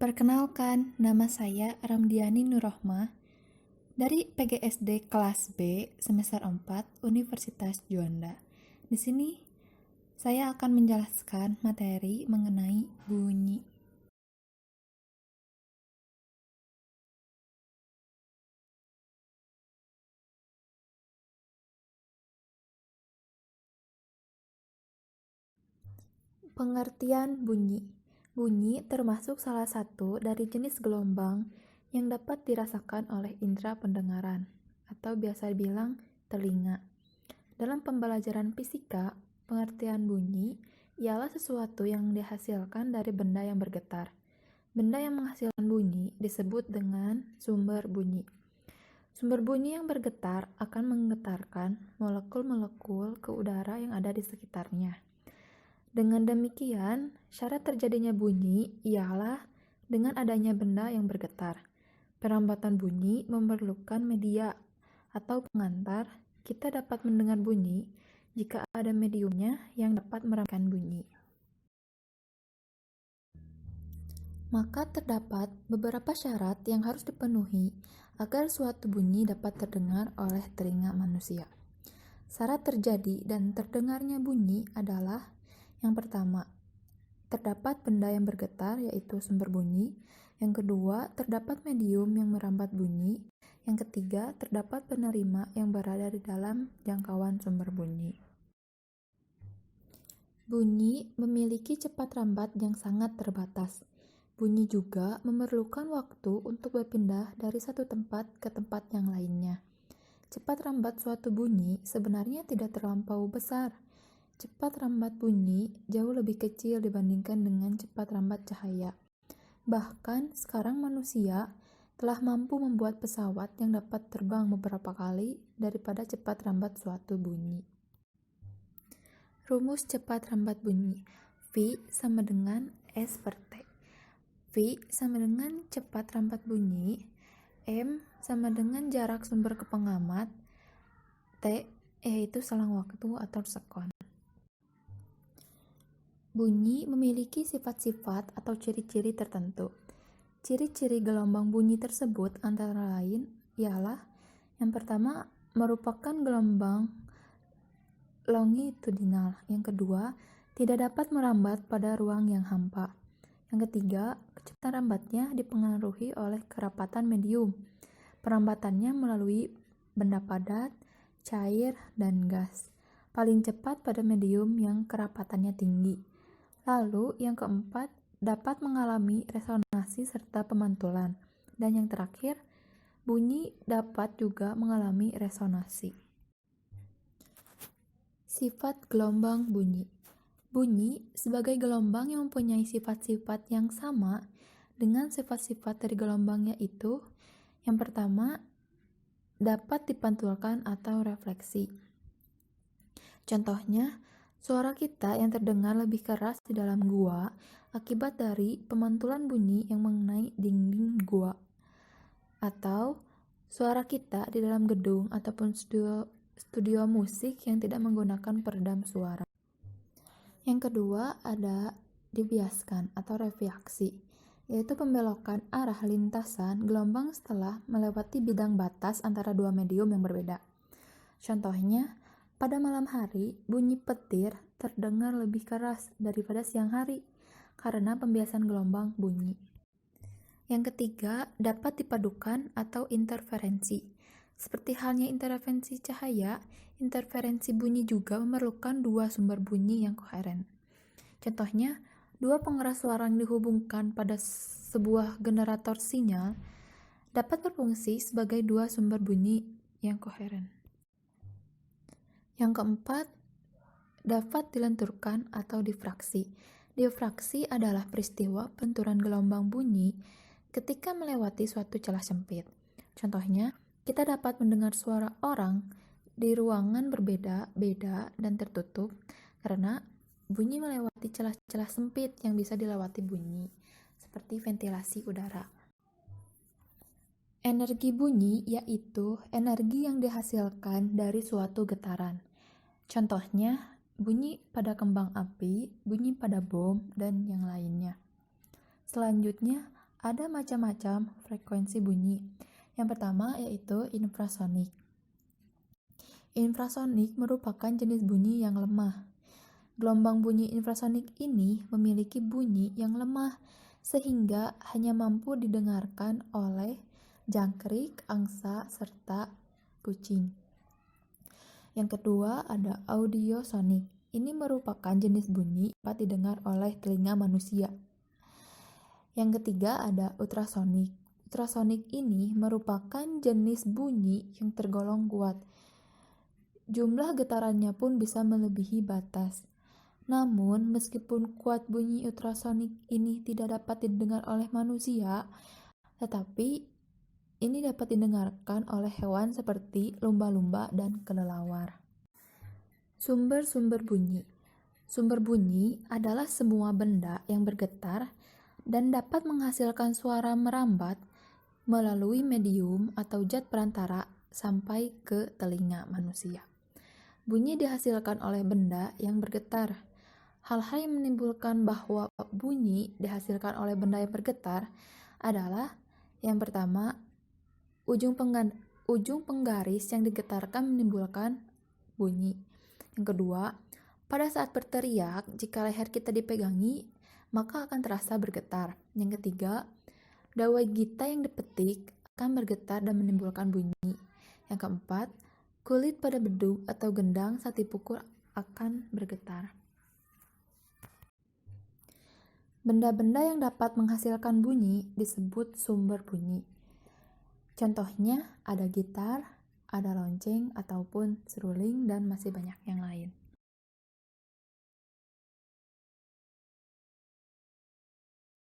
Perkenalkan, nama saya Ramdiani Nurrohmah dari PGSD kelas B semester 4 Universitas Juanda. Di sini saya akan menjelaskan materi mengenai bunyi. Pengertian bunyi. Bunyi termasuk salah satu dari jenis gelombang yang dapat dirasakan oleh indera pendengaran atau biasa dibilang telinga. Dalam pembelajaran fisika, pengertian bunyi ialah sesuatu yang dihasilkan dari benda yang bergetar. Benda yang menghasilkan bunyi disebut dengan sumber bunyi. Sumber bunyi yang bergetar akan menggetarkan molekul-molekul ke udara yang ada di sekitarnya. Dengan demikian, syarat terjadinya bunyi ialah dengan adanya benda yang bergetar. Perambatan bunyi memerlukan media atau pengantar. Kita dapat mendengar bunyi jika ada mediumnya yang dapat merambatkan bunyi. Maka terdapat beberapa syarat yang harus dipenuhi agar suatu bunyi dapat terdengar oleh telinga manusia. Syarat terjadi dan terdengarnya bunyi adalah: yang pertama, terdapat benda yang bergetar, yaitu sumber bunyi. Yang kedua, terdapat medium yang merambat bunyi. Yang ketiga, terdapat penerima yang berada di dalam jangkauan sumber bunyi. Bunyi memiliki cepat rambat yang sangat terbatas. Bunyi juga memerlukan waktu untuk berpindah dari satu tempat ke tempat yang lainnya. Cepat rambat suatu bunyi sebenarnya tidak terlampau besar. Cepat rambat bunyi jauh lebih kecil dibandingkan dengan cepat rambat cahaya. Bahkan sekarang manusia telah mampu membuat pesawat yang dapat terbang beberapa kali daripada cepat rambat suatu bunyi. Rumus cepat rambat bunyi. V sama dengan S per T. V sama dengan cepat rambat bunyi. M sama dengan jarak sumber ke pengamat. T yaitu selang waktu atau sekon. Bunyi memiliki sifat-sifat atau ciri-ciri tertentu. Ciri-ciri gelombang bunyi tersebut antara lain ialah: yang pertama, merupakan gelombang longitudinal. Yang kedua, tidak dapat merambat pada ruang yang hampa. Yang ketiga, kecepatan rambatnya dipengaruhi oleh kerapatan medium. Perambatannya melalui benda padat, cair, dan gas. Paling cepat pada medium yang kerapatannya tinggi. Lalu, yang keempat, dapat mengalami resonansi serta pemantulan. Dan yang terakhir, bunyi dapat juga mengalami resonansi. Sifat gelombang bunyi. Bunyi sebagai gelombang yang mempunyai sifat-sifat yang sama dengan sifat-sifat dari gelombang, yaitu: yang pertama, dapat dipantulkan atau refleksi. Contohnya, suara kita yang terdengar lebih keras di dalam gua akibat dari pemantulan bunyi yang mengenai dinding gua. Atau suara kita di dalam gedung ataupun studio musik yang tidak menggunakan peredam suara. Yang kedua ada dibiaskan atau refraksi, yaitu pembelokan arah lintasan gelombang setelah melewati bidang batas antara dua medium yang berbeda. Contohnya, pada malam hari, bunyi petir terdengar lebih keras daripada siang hari karena pembiasan gelombang bunyi. Yang ketiga, dapat dipadukan atau interferensi. Seperti halnya interferensi cahaya, interferensi bunyi juga memerlukan dua sumber bunyi yang koheren. Contohnya, dua pengeras suara yang dihubungkan pada sebuah generator sinyal dapat berfungsi sebagai dua sumber bunyi yang koheren. Yang keempat, dapat dilenturkan atau difraksi. Difraksi adalah peristiwa benturan gelombang bunyi ketika melewati suatu celah sempit. Contohnya, kita dapat mendengar suara orang di ruangan berbeda-beda dan tertutup karena bunyi melewati celah-celah sempit yang bisa dilewati bunyi, seperti ventilasi udara. Energi bunyi yaitu energi yang dihasilkan dari suatu getaran. Contohnya, bunyi pada kembang api, bunyi pada bom, dan yang lainnya. Selanjutnya, Ada macam-macam frekuensi bunyi. Yang pertama yaitu infrasonik. Infrasonik merupakan jenis bunyi yang lemah. Gelombang bunyi infrasonik ini memiliki bunyi yang lemah sehingga hanya mampu didengarkan oleh jangkrik, angsa, serta kucing. Yang kedua ada audiosonik. Ini merupakan jenis bunyi dapat didengar oleh telinga manusia. Yang ketiga ada ultrasonik. Ultrasonik ini merupakan jenis bunyi yang tergolong kuat. Jumlah getarannya pun bisa melebihi batas. Namun, meskipun kuat bunyi ultrasonik ini tidak dapat didengar oleh manusia, tetapi ini dapat didengarkan oleh hewan seperti lumba-lumba dan kelelawar. Sumber-sumber bunyi. Sumber bunyi adalah semua benda yang bergetar dan dapat menghasilkan suara merambat melalui medium atau zat perantara sampai ke telinga manusia. Bunyi dihasilkan oleh benda yang bergetar. Hal-hal yang menimbulkan bahwa bunyi dihasilkan oleh benda yang bergetar adalah yang pertama, ujung penggaris yang digetarkan menimbulkan bunyi. Yang kedua, pada saat berteriak, jika leher kita dipegangi, maka akan terasa bergetar. Yang ketiga, dawai gita yang dipetik akan bergetar dan menimbulkan bunyi. Yang keempat, kulit pada bedug atau gendang saat dipukul akan bergetar. Benda-benda yang dapat menghasilkan bunyi disebut sumber bunyi. Contohnya ada gitar, ada lonceng ataupun seruling dan masih banyak yang lain.